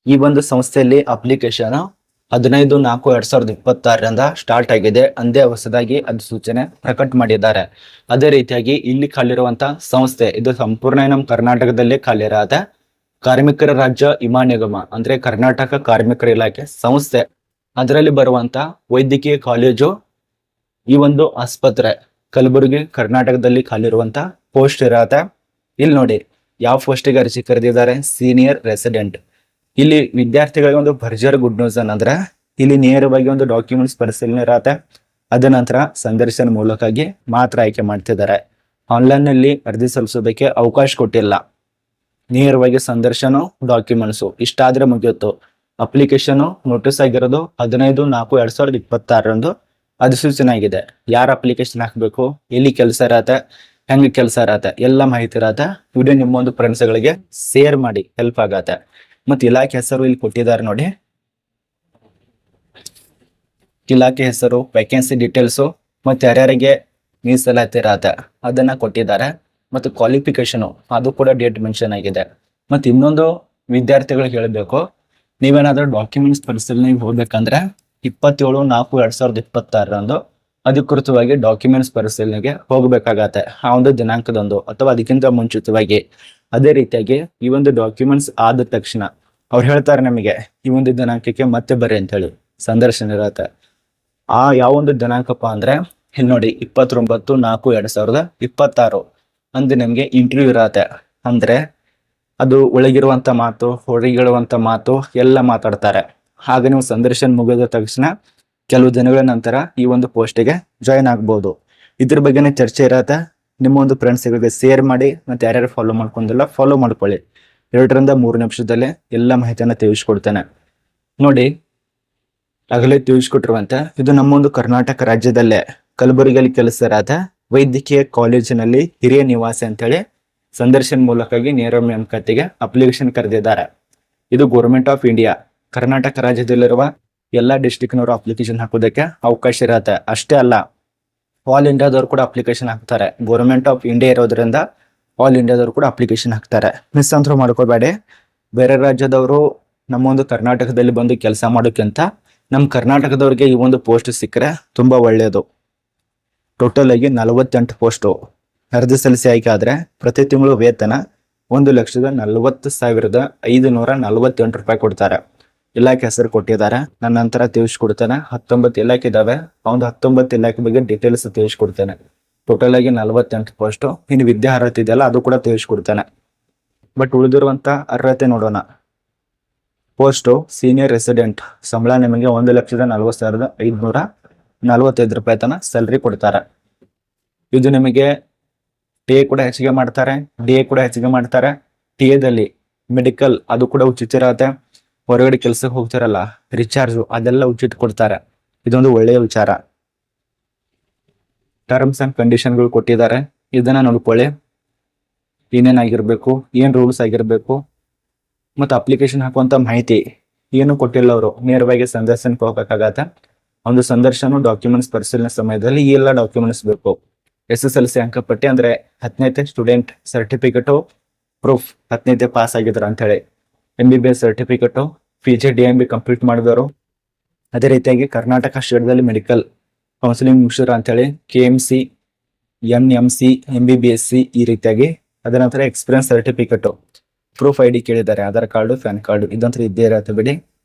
ಈ ಒಂದು ಸಂಸ್ಥೆಯಲ್ಲಿ ಅಪ್ಲಿಕೇಶನ್ 15/4/2026 ಸ್ಟಾರ್ಟ್ ಆಗಿದೆ. ಅಂದೇ ಹೊಸದಾಗಿ ಅಧಿಸೂಚನೆ ಪ್ರಕಟ ಮಾಡಿದ್ದಾರೆ. ಅದೇ ರೀತಿಯಾಗಿ ಇಲ್ಲಿ ಖಾಲಿರುವಂತ ಸಂಸ್ಥೆ ಇದು ಸಂಪೂರ್ಣ ನಮ್ಮ ಕರ್ನಾಟಕದಲ್ಲಿ ಖಾಲಿರಾದ ಕಾರ್ಮಿಕರ ರಾಜ್ಯ ವಿಮಾ ನಿಗಮ ಅಂದ್ರೆ ಕರ್ನಾಟಕ ಕಾರ್ಮಿಕರ ಇಲಾಖೆ ಸಂಸ್ಥೆ. ಅದರಲ್ಲಿ ಬರುವಂತ ವೈದ್ಯಕೀಯ ಕಾಲೇಜು ಈ ಒಂದು ಆಸ್ಪತ್ರೆ ಕಲಬುರಗಿ ಕರ್ನಾಟಕದಲ್ಲಿ ಖಾಲಿರುವಂತ ಪೋಸ್ಟ್ ಇರತ್ತೆ. ಇಲ್ಲಿ ನೋಡಿ ಯಾವ ಪೋಸ್ಟಿಗೆ ಅರ್ಜಿ ಕರೆದಿದ್ದಾರೆ, ಸೀನಿಯರ್ ರೆಸಿಡೆಂಟ್. ಇಲ್ಲಿ ವಿದ್ಯಾರ್ಥಿಗಳಿಗೆ ಒಂದು ಭರ್ಜರಿ ಗುಡ್ ನ್ಯೂಸ್ ಅನ್ನಂದ್ರೆ ಇಲ್ಲಿ ನೇರವಾಗಿ ಒಂದು ಡಾಕ್ಯುಮೆಂಟ್ಸ್ ಪರಿಶೀಲನೆ ಇರತ್ತೆ. ಅದ ನಂತರ ಸಂದರ್ಶನ ಮೂಲಕವಾಗಿ ಮಾತ್ರ ಆಯ್ಕೆ ಮಾಡ್ತಿದ್ದಾರೆ. ಆನ್ಲೈನ್ ನಲ್ಲಿ ಅರ್ಜಿ ಸಲ್ಲಿಸೋದಕ್ಕೆ ಅವಕಾಶ ಕೊಟ್ಟಿಲ್ಲ. ನೇರವಾಗಿ ಸಂದರ್ಶನ ಡಾಕ್ಯುಮೆಂಟ್ಸು ಇಷ್ಟಾದ್ರೆ ಮುಗಿಯುತ್ತು. ಅಪ್ಲಿಕೇಶನ್ ನೋಟಿಸ್ ಆಗಿರೋದು 15/4/2026 ಅಧಿಸೂಚನೆ ಆಗಿದೆ. ಯಾರ ಅಪ್ಲಿಕೇಶನ್ ಹಾಕ್ಬೇಕು, ಎಲ್ಲಿ ಕೆಲಸ ಇರತ್ತೆ, ಹೆಂಗ್ ಕೆಲಸ ಇರತ್ತೆ, ಎಲ್ಲ ಮಾಹಿತಿ ಇರತ್ತೆ. ವಿಡಿಯೋ ನಿಮ್ಮ ಒಂದು ಫ್ರೆಂಡ್ಸ್ ಗಳಿಗೆ ಶೇರ್ ಮಾಡಿ, ಹೆಲ್ಪ್ ಆಗತ್ತೆ. ಮತ್ತೆ ಇಲಾಖೆ ಹೆಸರು ಇಲ್ಲಿ ಕೊಟ್ಟಿದ್ದಾರೆ ನೋಡಿ. ಇಲಾಖೆ ಹೆಸರು, ವೇಕೆನ್ಸಿ ಡೀಟೇಲ್ಸು ಮತ್ತೆ ಯಾರ್ಯಾರಿಗೆ ಮೀಸಲಾತಿ ಇರತ್ತೆ ಅದನ್ನ ಕೊಟ್ಟಿದ್ದಾರೆ. ಮತ್ತು ಕ್ವಾಲಿಫಿಕೇಶನ್ ಅದು ಕೂಡ ಡೇಟ್ ಮೆನ್ಷನ್ ಆಗಿದೆ. ಮತ್ತೆ ಇನ್ನೊಂದು ವಿದ್ಯಾರ್ಥಿಗಳಿಗೆ ಹೇಳಬೇಕು, ನೀವೇನಾದ್ರೂ ಡಾಕ್ಯುಮೆಂಟ್ಸ್ ಪರಿಶೀಲನೆಗೆ ಹೋಗ್ಬೇಕಂದ್ರೆ 27/4/2026 ಅಧಿಕೃತವಾಗಿ ಡಾಕ್ಯುಮೆಂಟ್ಸ್ ಪರಿಶೀಲನೆಗೆ ಹೋಗ್ಬೇಕಾಗತ್ತೆ. ಆ ಒಂದು ದಿನಾಂಕದಂದು ಅಥವಾ ಅದಕ್ಕಿಂತ ಮುಂಚಿತವಾಗಿ. ಅದೇ ರೀತಿಯಾಗಿ ಈ ಒಂದು ಡಾಕ್ಯುಮೆಂಟ್ಸ್ ಆದ ತಕ್ಷಣ ಅವ್ರು ಹೇಳ್ತಾರೆ ನಮಗೆ ಈ ಒಂದು ದಿನಾಂಕಕ್ಕೆ ಮತ್ತೆ ಬರ್ರಿ ಅಂತ ಹೇಳಿ ಸಂದರ್ಶನ ಇರತ್ತೆ. ಆ ಯಾವ ಒಂದು ದಿನಾಂಕಪ್ಪ ಅಂದ್ರೆ ಇಲ್ಲಿ ನೋಡಿ 29/4/2026 ಅಂದು ನಿಮ್ಗೆ ಇಂಟರ್ವ್ಯೂ ಇರತ್ತೆ. ಅಂದ್ರೆ ಅದು ಒಳಗಿರುವಂತ ಮಾತು, ಹೊರಗಿರುವಂತ ಮಾತು ಎಲ್ಲ ಮಾತಾಡ್ತಾರೆ. ಹಾಗೆ ನೀವು ಸಂದರ್ಶನ ಮುಗಿದ ತಕ್ಷಣ ಕೆಲವು ದಿನಗಳ ನಂತರ ಈ ಒಂದು ಪೋಸ್ಟಿಗೆ ಜಾಯಿನ್ ಆಗ್ಬೋದು. ಇದ್ರ ಬಗ್ಗೆನೇ ಚರ್ಚೆ ಇರತ್ತೆ. ನಿಮ್ಮ ಒಂದು ಫ್ರೆಂಡ್ಸ್ಗಳಿಗೆ ಶೇರ್ ಮಾಡಿ. ಮತ್ತೆ ಯಾರ್ಯಾರು ಫಾಲೋ ಮಾಡ್ಕೊಂಡಿಲ್ಲ ಫಾಲೋ ಮಾಡ್ಕೊಳ್ಳಿ. 2 ರಿಂದ 3 ನಿಮಿಷದಲ್ಲೇ ಎಲ್ಲ ಮಾಹಿತಿಯನ್ನ ತಿಳಿಸ್ಕೊಡ್ತೇನೆ ನೋಡಿ. ಆಗಲೇ ತಿಳಿಸ್ಕೊಟ್ಟಿರುವಂತೆ ಇದು ನಮ್ಮೊಂದು ಕರ್ನಾಟಕ ರಾಜ್ಯದಲ್ಲೇ ಕಲಬುರಗಿಯಲ್ಲಿ ಕೆಲಸ ಇರತ್ತೆ ವೈದ್ಯಕೀಯ ಕಾಲೇಜಿನಲ್ಲಿ ಹಿರಿಯ ನಿವಾಸಿ ಅಂತೇಳಿ ಸಂದರ್ಶನ ಮೂಲಕವಾಗಿ ನೇರ ನೇಮಕಾತಿಗೆ ಅಪ್ಲಿಕೇಶನ್ ಕರೆದಿದ್ದಾರೆ. ಇದು ಗೌರ್ಮೆಂಟ್ ಆಫ್ ಇಂಡಿಯಾ ಕರ್ನಾಟಕ ರಾಜ್ಯದಲ್ಲಿರುವ ಎಲ್ಲಾ ಡಿಸ್ಟಿಕ್ನವರು ಅಪ್ಲಿಕೇಶನ್ ಹಾಕೋದಕ್ಕೆ ಅವಕಾಶ ಇರತ್ತೆ. ಅಷ್ಟೇ ಅಲ್ಲ, ಆಲ್ ಇಂಡಿಯಾದವ್ರು ಕೂಡ ಅಪ್ಲಿಕೇಶನ್ ಹಾಕ್ತಾರೆ. ಗೌರ್ಮೆಂಟ್ ಆಫ್ ಇಂಡಿಯಾ ಇರೋದ್ರಿಂದ ಆಲ್ ಇಂಡಿಯಾದವ್ರು ಕೂಡ ಅಪ್ಲಿಕೇಶನ್ ಹಾಕ್ತಾರೆ. ಮಿಸ್ ಅಂತೂ ಮಾಡ್ಕೋಬೇಡಿ. ಬೇರೆ ರಾಜ್ಯದವರು ನಮ್ಮ ಒಂದು ಕರ್ನಾಟಕದಲ್ಲಿ ಬಂದು ಕೆಲಸ ಮಾಡೋಕ್ಕಿಂತ ನಮ್ಮ ಕರ್ನಾಟಕದವ್ರಿಗೆ ಈ ಒಂದು ಪೋಸ್ಟ್ ಸಿಕ್ಕರೆ ತುಂಬಾ ಒಳ್ಳೆಯದು. ಟೋಟಲ್ ಆಗಿ 48 ಪೋಸ್ಟು ಅರ್ಜಿ ಸಲ್ಲಿಸಿ ಆಯ್ಕೆ ಆದ್ರೆ ಪ್ರತಿ ತಿಂಗಳು ವೇತನ 1,40,548 ರೂಪಾಯಿ ಕೊಡ್ತಾರೆ. ಇಲಾಖೆ ಹೆಸರು ಕೊಟ್ಟಿದ್ದಾರೆ. ನನ್ನ ನಂತರ ತಿಳಿಸ್ಕೊಡ್ತೇನೆ. 19 ಇಲಾಖೆ ಇದಾವೆ. ಒಂದು 19 ಇಲಾಖೆ ಬಗ್ಗೆ ಡೀಟೇಲ್ಸ್ ತಿಳಿಸ್ಕೊಡ್ತೇನೆ. ಟೋಟಲ್ ಆಗಿ 48 ಪೋಸ್ಟ್. ಇನ್ನು ವಿದ್ಯಾ ಅರ್ಹತೆ ಇದೆಯಲ್ಲ ಅದು ಕೂಡ ತಿಳಿಸ್ಕೊಡ್ತೇನೆ. ಬಟ್ ಉಳಿದಿರುವಂತ ಅರ್ಹತೆ ನೋಡೋಣ. Post senior resident. ಸಂಬಳ ನಿಮಗೆ 1,40,545 ರೂಪಾಯಿ ತನ ಸ್ಯಾಲರಿ ಕೊಡ್ತಾರೆ. ಇದು ನಿಮಗೆ ಟಿ ಎ ಕೂಡ ಹೆಚ್ಚಿಗೆ ಮಾಡ್ತಾರೆ, ಡಿ ಎ ಕೂಡ ಹೆಚ್ಚಿಗೆ ಮಾಡ್ತಾರೆ. ಟಿ ಎದಲ್ಲಿ ಮೆಡಿಕಲ್ ಅದು ಕೂಡ ಉಚಿತ ಇರತ್ತೆ. ಹೊರಗಡೆ ಕೆಲ್ಸಕ್ಕೆ ಹೋಗ್ತಾರಲ್ಲ ರಿಚಾರ್ಜು ಅದೆಲ್ಲ ಉಚಿತ ಕೊಡ್ತಾರೆ. ಇದೊಂದು ಒಳ್ಳೆಯ ವಿಚಾರ. ಟರ್ಮ್ಸ್ ಅಂಡ್ ಕಂಡೀಷನ್ಗಳು ಕೊಟ್ಟಿದ್ದಾರೆ. ಇದನ್ನ ನೋಡ್ಕೊಳ್ಳಿ. ಏನೇನಾಗಿರ್ಬೇಕು, ಏನ್ ರೂಲ್ಸ್ ಆಗಿರ್ಬೇಕು, ಮತ್ತು ಅಪ್ಲಿಕೇಶನ್ ಹಾಕುವಂತ ಮಾಹಿತಿ ಏನು ಕೊಟ್ಟಿಲ್ಲ. ಅವರು ನೇರವಾಗಿ ಸಂದರ್ಶನಕ್ಕೆ ಹೋಗಬೇಕಾಗತ್ತೆ. ಒಂದು ಸಂದರ್ಶನ ಡಾಕ್ಯುಮೆಂಟ್ಸ್ ಪರಿಶೀಲನೆ ಸಮಯದಲ್ಲಿ ಈ ಎಲ್ಲ ಡಾಕ್ಯುಮೆಂಟ್ಸ್ ಬೇಕು. SSLC ಅಂಕಪಟ್ಟಿ ಅಂದ್ರೆ 10ನೇ ಸ್ಟೂಡೆಂಟ್ ಸರ್ಟಿಫಿಕೇಟು ಪ್ರೂಫ್ 10ನೇ ಪಾಸ್ ಆಗಿದ್ರು ಅಂತ ಹೇಳಿ, MBBS certificate, PG DMB complete ಮಾಡಿದವರು. ಅದೇ ರೀತಿಯಾಗಿ ಕರ್ನಾಟಕ ಸ್ಟೇಟ್ದಲ್ಲಿ ಮೆಡಿಕಲ್ ಕೌನ್ಸಿಲಿಂಗ್ ಮುಗಿಸಿದ್ರು ಅಂತೇಳಿ KMC, NMC, MBBSC ಈ ರೀತಿಯಾಗಿ. ಅದರ ನಂತರ ಎಕ್ಸ್ಪೀರಿಯನ್ಸ್ ಸರ್ಟಿಫಿಕೇಟು, ಪ್ರೂಫ್ ID ಕೇಳಿದ್ದಾರೆ, ಆಧಾರ್ ಕಾರ್ಡು, ಪ್ಯಾನ್ ಕಾರ್ಡು ಇದಂತೂ ಇದ್ದೇ ಇರತ್ತೆ ಬಿಡಿ.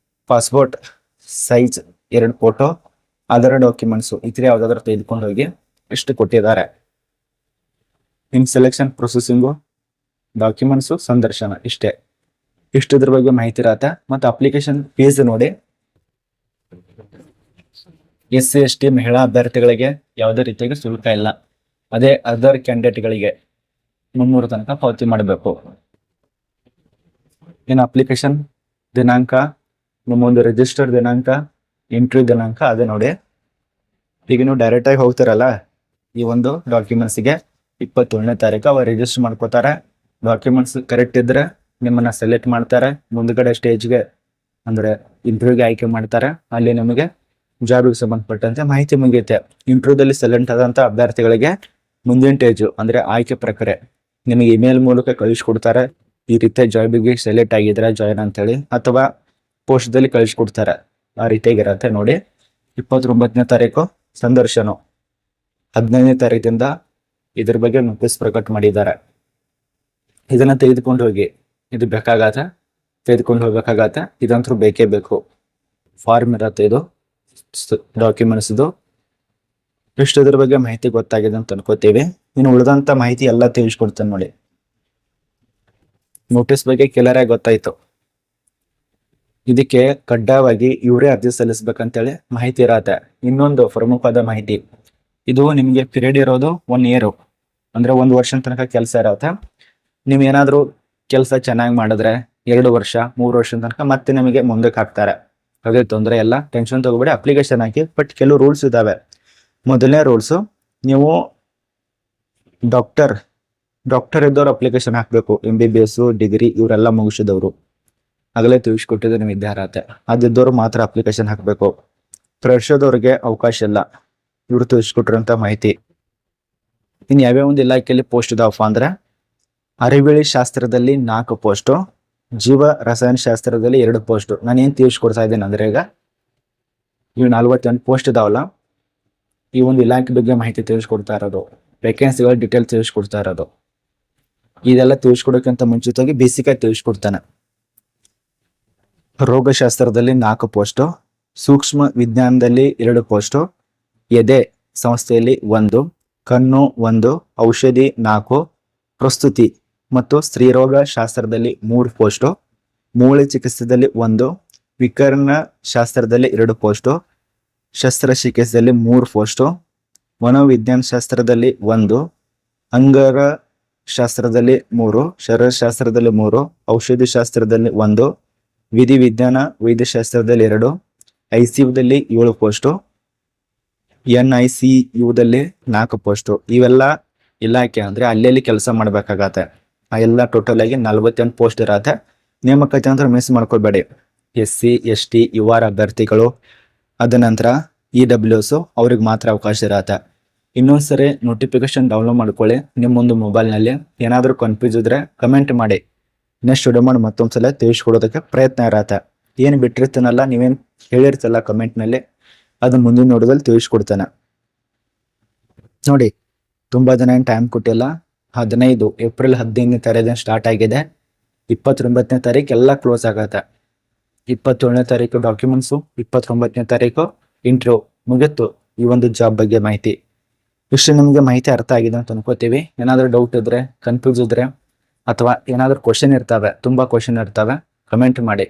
Passport size 2 photo, other documents ಇತರ ಯಾವ್ದಾದ್ರು ತೆಗೆದುಕೊಂಡು ಹೋಗಿ ಇಷ್ಟು ಕೊಟ್ಟಿದ್ದಾರೆ. ಇನ್ ಸೆಲೆಕ್ಷನ್ ಪ್ರೊಸೆಸಿಂಗು, ಡಾಕ್ಯುಮೆಂಟ್ಸು, ಸಂದರ್ಶನ ಇಷ್ಟೇ. ಇದ್ರ ಬಗ್ಗೆ ಮಾಹಿತಿ ಇರತ್ತೆ. ಮತ್ತೆ ಅಪ್ಲಿಕೇಶನ್ ಫೀಸ್ ನೋಡಿ. SC ST ಮಹಿಳಾ ಅಭ್ಯರ್ಥಿಗಳಿಗೆ ಯಾವುದೇ ರೀತಿಯಾಗಿ ಶುಲ್ಕ ಇಲ್ಲ. ಅದೇ ಅದರ್ ಕ್ಯಾಂಡಿಡೇಟ್ಗಳಿಗೆ 300 ತನಕ ಪಾವತಿ ಮಾಡಬೇಕು. ಇನ್ನು ಅಪ್ಲಿಕೇಶನ್ ದಿನಾಂಕ, ನಿಮ್ಮೊಂದು ರಿಜಿಸ್ಟರ್ ದಿನಾಂಕ, ಇಂಟರ್ವ್ಯೂ ದಿನಾಂಕ ಅದೇ ನೋಡಿ. ಈಗ ನೀವು ಡೈರೆಕ್ಟ್ ಆಗಿ ಹೋಗ್ತಾರಲ್ಲ ಈ ಒಂದು ಡಾಕ್ಯುಮೆಂಟ್ಸ್ಗೆ 21ನೇ ತಾರೀಕು ಅವ್ರು ರಿಜಿಸ್ಟರ್ ಮಾಡ್ಕೋತಾರೆ. ಡಾಕ್ಯುಮೆಂಟ್ಸ್ ಕರೆಕ್ಟ್ ಇದ್ರೆ ನಿಮ್ಮನ್ನ ಸೆಲೆಕ್ಟ್ ಮಾಡ್ತಾರೆ. ಮುಂದ್ಗಡೆ ಸ್ಟೇಜ್ಗೆ ಅಂದ್ರೆ ಇಂಟರ್ವ್ಯೂಗೆ ಆಯ್ಕೆ ಮಾಡ್ತಾರೆ. ಅಲ್ಲಿ ನಿಮಗೆ ಜಾಬ್ಗೆ ಸಂಬಂಧಪಟ್ಟಂತೆ ಮಾಹಿತಿ ಮುಗಿಯುತ್ತೆ. ಇಂಟರ್ವ್ಯೂದಲ್ಲಿ ಸೆಲೆಕ್ಟ್ ಆದಂತ ಅಭ್ಯರ್ಥಿಗಳಿಗೆ ಮುಂದಿನ ಸ್ಟೇಜು ಅಂದ್ರೆ ಆಯ್ಕೆ ಪ್ರಕ್ರಿಯೆ ನಿಮಗೆ ಇಮೇಲ್ ಮೂಲಕ ಕಳಿಸ್ಕೊಡ್ತಾರೆ. ಈ ರೀತಿಯ ಜಾಬಿಗೆ ಸೆಲೆಕ್ಟ್ ಆಗಿದ್ರೆ ಜಾಯಿನ್ ಅಂತೇಳಿ, ಅಥವಾ ಪೋಸ್ಟ್ದಲ್ಲಿ ಕಳಿಸ್ಕೊಡ್ತಾರೆ. ಆ ರೀತಿಯಾಗಿರತ್ತೆ ನೋಡಿ. 29ನೇ ತಾರೀಕು ಸಂದರ್ಶನ, 15ನೇ ತಾರೀಕಿಂದ ಇದ್ರ ಬಗ್ಗೆ ನೋಟಿಸ್ ಪ್ರಕಟ ಮಾಡಿದ್ದಾರೆ. ಇದನ್ನ ತೆಗೆದುಕೊಂಡು ಹೋಗಿ, ಇದು ಬೇಕಾಗತ್ತೆ, ತೆಗೆದುಕೊಂಡು ಹೋಗ್ಬೇಕಾಗತ್ತೆ. ಇದಂತೂ ಬೇಕೇ ಬೇಕು. ಫಾರ್ಮ್ ಇರತ್ತೆ, ಇದು ಡಾಕ್ಯುಮೆಂಟ್ಸ್. ಇದು ಇಷ್ಟು ಇದ್ರ ಬಗ್ಗೆ ಮಾಹಿತಿ ಗೊತ್ತಾಗಿದೆ ಅಂತ ಅನ್ಕೋತೀವಿ. ಇನ್ನು ಉಳಿದಂತ ಮಾಹಿತಿ ಎಲ್ಲ ತಿಳಿಸ್ಕೊಡ್ತೇನೆ ನೋಡಿ. ನೋಟಿಸ್ ಬಗ್ಗೆ ಕ್ಲಿಯರ್ ಆಗಿ ಗೊತ್ತಾಯ್ತು. ಇದಕ್ಕೆ ಕಡ್ಡಾಯವಾಗಿ ಇವರೇ ಅರ್ಜಿ ಸಲ್ಲಿಸ್ಬೇಕಂತೇಳಿ ಮಾಹಿತಿ ಇರತ್ತೆ. ಇನ್ನೊಂದು ಪ್ರಮುಖವಾದ ಮಾಹಿತಿ, ಇದು ನಿಮ್ಗೆ ಪೀರಿಯಡ್ ಇರೋದು 1 year, ಅಂದ್ರೆ 1 ವರ್ಷ ತನಕ ಕೆಲಸ ಇರತ್ತೆ. ನೀವ್ ಏನಾದ್ರು ಕೆಲಸ ಚೆನ್ನಾಗಿ ಮಾಡಿದ್ರೆ 2 ವರ್ಷ 3 ವರ್ಷ ತನಕ ಮತ್ತೆ ನಿಮಗೆ ಮುಂದಕ್ಕೆ ಹಾಕ್ತಾರೆ. ಅದೇ ತೊಂದರೆ ಎಲ್ಲ, ಟೆನ್ಷನ್ ತಗೋಬೇಡಿ. ಅಪ್ಲಿಕೇಶನ್ ಹಾಕಿ. ಬಟ್ ಕೆಲವು ರೂಲ್ಸ್ ಇದಾವೆ. ಮೊದಲನೇ ರೂಲ್ಸು, ನೀವು ಡಾಕ್ಟರ್ ಇದ್ದವ್ರು ಅಪ್ಲಿಕೇಶನ್ ಹಾಕ್ಬೇಕು. MBBS ಡಿಗ್ರಿ ಇವರೆಲ್ಲ ಮುಗಿಸಿದವರು, ಆಗಲೇ ತಿಳಿಸ್ಕೊಟ್ಟಿದ್ದು ನಿಮ್ಮ ವಿದ್ಯಾರ್ಹತೆ. ಅದಿದ್ದವರು ಮಾತ್ರ ಅಪ್ಲಿಕೇಶನ್ ಹಾಕಬೇಕು. ಫ್ರೆಶರ್ದವ್ರಿಗೆ ಅವಕಾಶ ಇಲ್ಲ. ಇವರು ತಿಳಿಸ್ಕೊಟ್ಟಿರೋಂಥ ಮಾಹಿತಿ. ಇನ್ನು ಯಾವ್ಯಾವ ಒಂದು ಇಲಾಖೆಯಲ್ಲಿ ಪೋಸ್ಟ್ ಇದಾವಪ್ಪ ಅಂದ್ರೆ, ಅರಿವಿಳಿ ಶಾಸ್ತ್ರದಲ್ಲಿ 4 ಪೋಸ್ಟು, ಜೀವ ರಸಾಯನ ಶಾಸ್ತ್ರದಲ್ಲಿ 2 ಪೋಸ್ಟು. ನಾನು ಏನ್ ತಿಳಿಸ್ಕೊಡ್ತಾ ಇದ್ದೇನೆ ಅಂದ್ರೆ, ಈಗ ಇವು 48 ಪೋಸ್ಟ್ ಇದಾವಲ್ಲ, ಈ ಒಂದು ಇಲಾಖೆ ಬಗ್ಗೆ ಮಾಹಿತಿ ತಿಳಿಸ್ಕೊಡ್ತಾ ಇರೋದು, ವೇಕೆನ್ಸಿಗಳ ಡೀಟೇಲ್ ತಿಳಿಸ್ಕೊಡ್ತಾ ಇರೋದು. ಇದೆಲ್ಲ ತಿಳಿಸ್ಕೊಡೋಕ್ಕಿಂತ ಮುಂಚಿತವಾಗಿ ಬೇಸಿಕ್ ಆಗಿ ತಿಳಿಸ್ಕೊಡ್ತಾನೆ. ರೋಗಶಾಸ್ತ್ರದಲ್ಲಿ 4 ಪೋಸ್ಟು, ಸೂಕ್ಷ್ಮ ವಿಜ್ಞಾನದಲ್ಲಿ 2 ಪೋಸ್ಟು, ಎದೆ ಸಂಸ್ಥೆಯಲ್ಲಿ 1, ಕಣ್ಣು 1, ಔಷಧಿ 4, ಪ್ರಸ್ತುತಿ ಮತ್ತು ಸ್ತ್ರೀರೋಗ ಶಾಸ್ತ್ರದಲ್ಲಿ 3 ಪೋಸ್ಟು, ಮೂಳೆ ಚಿಕಿತ್ಸೆಯಲ್ಲಿ 1, ವಿಕರ್ಣ ಶಾಸ್ತ್ರದಲ್ಲಿ 2 ಪೋಸ್ಟು, ಶಸ್ತ್ರಚಿಕಿತ್ಸೆಯಲ್ಲಿ 3 ಪೋಸ್ಟು, ಮನೋವಿಜ್ಞಾನ ಶಾಸ್ತ್ರದಲ್ಲಿ 1, ಅಂಗರ ಶಾಸ್ತ್ರದಲ್ಲಿ 3, ಶರೀರಶಾಸ್ತ್ರದಲ್ಲಿ 3, ಔಷಧಿ ಶಾಸ್ತ್ರದಲ್ಲಿ 1, ವಿಧಿವಿಜ್ಞಾನ ವೈದ್ಯಶಾಸ್ತ್ರದಲ್ಲಿ 2, ICUದಲ್ಲಿ 7 ಪೋಸ್ಟು, NICUದಲ್ಲಿ 4 ಪೋಸ್ಟು. ಇವೆಲ್ಲ ಇಲಾಖೆ ಅಂದ್ರೆ ಅಲ್ಲಲ್ಲಿ ಕೆಲಸ ಮಾಡ್ಬೇಕಾಗತ್ತೆ. ಆ ಎಲ್ಲ ಟೋಟಲ್ ಆಗಿ 48 ಪೋಸ್ಟ್ ಇರತ್ತೆ. ನೇಮಕಾತಿ ಅಂದ್ರೆ ಮಿಸ್ ಮಾಡ್ಕೊಳ್ಬೇಡಿ. SC ST UR ಅಭ್ಯರ್ಥಿಗಳು, ಅದ ನಂತರ EWS ಅವ್ರಿಗೆ ಮಾತ್ರ ಅವಕಾಶ ಇರತ್ತೆ. ಇನ್ನೊಂದ್ಸರಿ ನೋಟಿಫಿಕೇಶನ್ ಡೌನ್ಲೋಡ್ ಮಾಡ್ಕೊಳ್ಳಿ ನಿಮ್ಮೊಂದು ಮೊಬೈಲ್ನಲ್ಲಿ. ಏನಾದರೂ ಕನ್ಫ್ಯೂಸ್ ಇದ್ರೆ ಕಮೆಂಟ್ ಮಾಡಿ. ನೆಕ್ಸ್ಟ್ ವಿಡಿಯೋ ಮಾಡಿ ಮತ್ತೊಂದ್ಸಲ ತಿಳಿಸ್ಕೊಡೋದಕ್ಕೆ ಪ್ರಯತ್ನ ಇರತ್ತೆ. ಏನು ಬಿಟ್ಟಿರ್ತೀನಲ್ಲ, ನೀವೇನು ಹೇಳಿರ್ತಿಲ್ಲ ಕಮೆಂಟ್ನಲ್ಲಿ, ಅದು ಮುಂದಿನ ನೋಡೋದಲ್ಲಿ ತಿಳಿಸ್ಕೊಡ್ತೇನೆ ನೋಡಿ. ತುಂಬಾ ಜನ ಏನು ಟೈಮ್ ಕೊಟ್ಟಿಲ್ಲ. 15 ಏಪ್ರಿಲ್ 15ನೇ ತಾರೀಕು ಸ್ಟಾರ್ಟ್ ಆಗಿದೆ. 29ನೇ ತಾರೀಕು ಎಲ್ಲ ಕ್ಲೋಸ್ ಆಗತ್ತೆ. 27ನೇ ತಾರೀಕು ಡಾಕ್ಯುಮೆಂಟ್ಸು, 29ನೇ ತಾರೀಕು ಇಂಟರ್ವ್ಯೂ ಮುಗಿತ್ತು. ಈ ಒಂದು ಜಾಬ್ ಬಗ್ಗೆ ಮಾಹಿತಿ ಇಷ್ಟು. ನಿಮಗೆ ಮಾಹಿತಿ ಅರ್ಥ ಆಗಿದೆ ಅಂತ ಅನ್ಕೋತೀವಿ. ಏನಾದರೂ ಡೌಟ್ ಇದ್ರೆ, ಕನ್ಫ್ಯೂಸ್ ಇದ್ರೆ, ಅಥವಾ ಏನಾದರೂ ಕ್ವಶನ್ ಇರ್ತವೆ, ತುಂಬಾ ಕ್ವಶನ್ ಇರ್ತವೆ, ಕಮೆಂಟ್ ಮಾಡಿ.